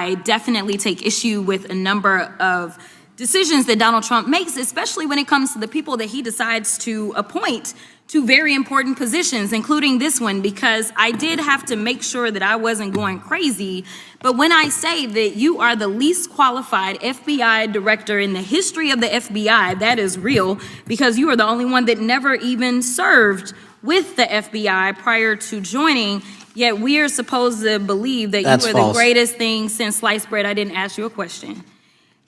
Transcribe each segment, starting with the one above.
I definitely take issue with a number of decisions that Donald Trump makes, especially when it comes to the people that he decides to appoint to very important positions, including this one, because I did have to make sure that I wasn't going crazy. But when I say that you are the least qualified FBI director in the history of the FBI, that is real, because you are the only one that never even served with the FBI prior to joining, yet we are supposed to believe that you are the greatest thing since sliced bread. I didn't ask you a question.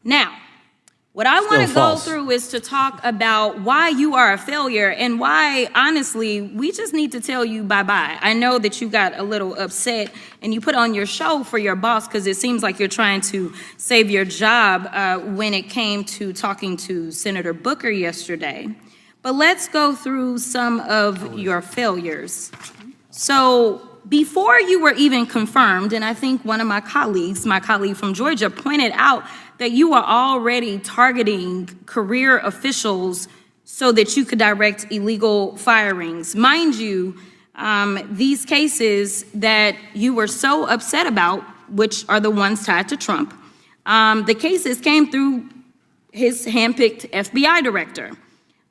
Now, what I want to go through is to talk about why you are a failure and why, honestly, we just need to tell you bye-bye. I know that you got a little upset and you put on your show for your boss because it seems like you're trying to save your job when it came to talking to Senator Booker yesterday. But let's go through some of your failures. So before you were even confirmed, and I think one of my colleague from Georgia, pointed out that you are already targeting career officials so that you could direct illegal firings. Mind you, these cases that you were so upset about, which are the ones tied to Trump, the cases came through his handpicked FBI director.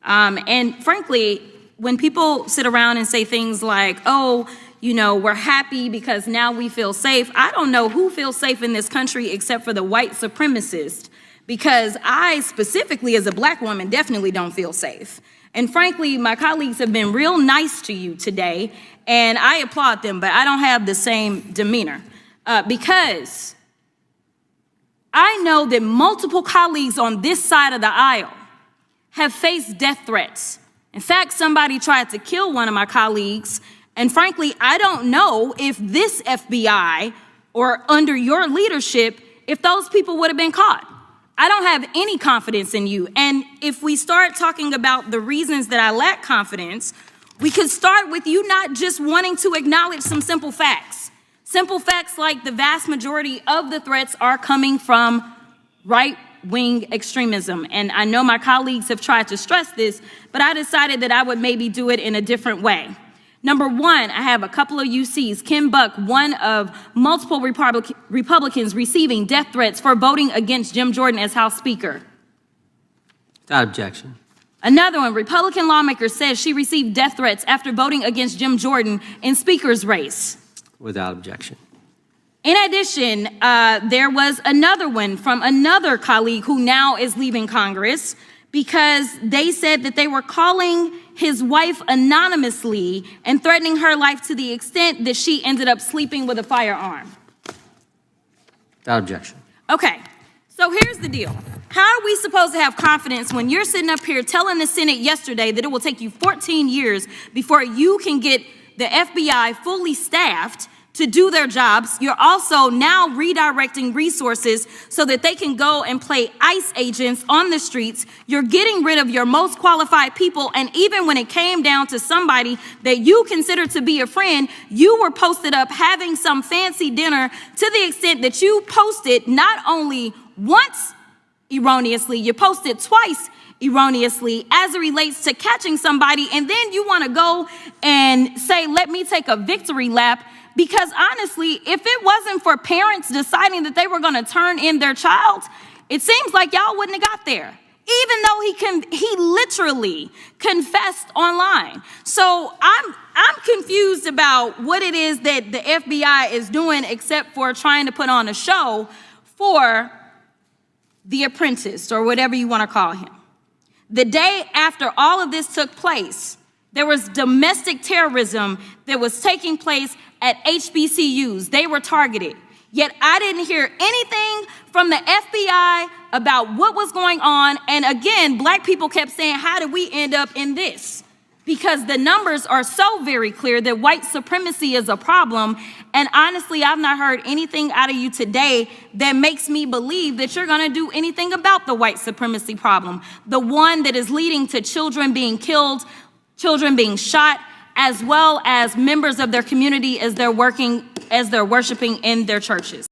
And frankly, when people sit around and say things like, oh, you know, we're happy because now we feel safe. I don't know who feels safe in this country except for the white supremacists, because I specifically as a black woman definitely don't feel safe. And frankly, my colleagues have been real nice to you today, and I applaud them, but I don't have the same demeanor because I know that multiple colleagues on this side of the aisle have faced death threats. In fact, somebody tried to kill one of my colleagues. And frankly, I don't know if this FBI or under your leadership, if those people would have been caught. I don't have any confidence in you. And if we start talking about the reasons that I lack confidence, we could start with you not just wanting to acknowledge some simple facts. Simple facts like the vast majority of the threats are coming from right-wing extremism. And I know my colleagues have tried to stress this, but I decided that I would maybe do it in a different way. Number one, I have a couple of UCs. Kim Buck, one of multiple Republicans receiving death threats for voting against Jim Jordan as House Speaker. Without objection. Another one, Republican lawmaker says she received death threats after voting against Jim Jordan in Speaker's race. Without objection. In addition, there was another one from another colleague who now is leaving Congress because they said that they were calling his wife anonymously and threatening her life to the extent that she ended up sleeping with a firearm. Without objection. Okay, so here's the deal. How are we supposed to have confidence when you're sitting up here telling the Senate yesterday that it will take you 14 years before you can get the FBI fully staffed to do their jobs? You're also now redirecting resources so that they can go and play ICE agents on the streets. You're getting rid of your most qualified people. And even when it came down to somebody that you consider to be a friend, you were posted up having some fancy dinner to the extent that you posted not only once erroneously, you posted twice erroneously as it relates to catching somebody. And then you want to go and say, let me take a victory lap. Because honestly, if it wasn't for parents deciding that they were going to turn in their child, it seems like y'all wouldn't have got there, even though he literally confessed online. So I'm confused about what it is that the FBI is doing except for trying to put on a show for the apprentice or whatever you want to call him. The day after all of this took place, there was domestic terrorism that was taking place at HBCUs. They were targeted. Yet I didn't hear anything from the FBI about what was going on. And again, black people kept saying, how did we end up in this? Because the numbers are so very clear that white supremacy is a problem. And honestly, I've not heard anything out of you today that makes me believe that you're going to do anything about the white supremacy problem, the one that is leading to children being killed, children being shot, as well as members of their community as they're worshiping in their churches.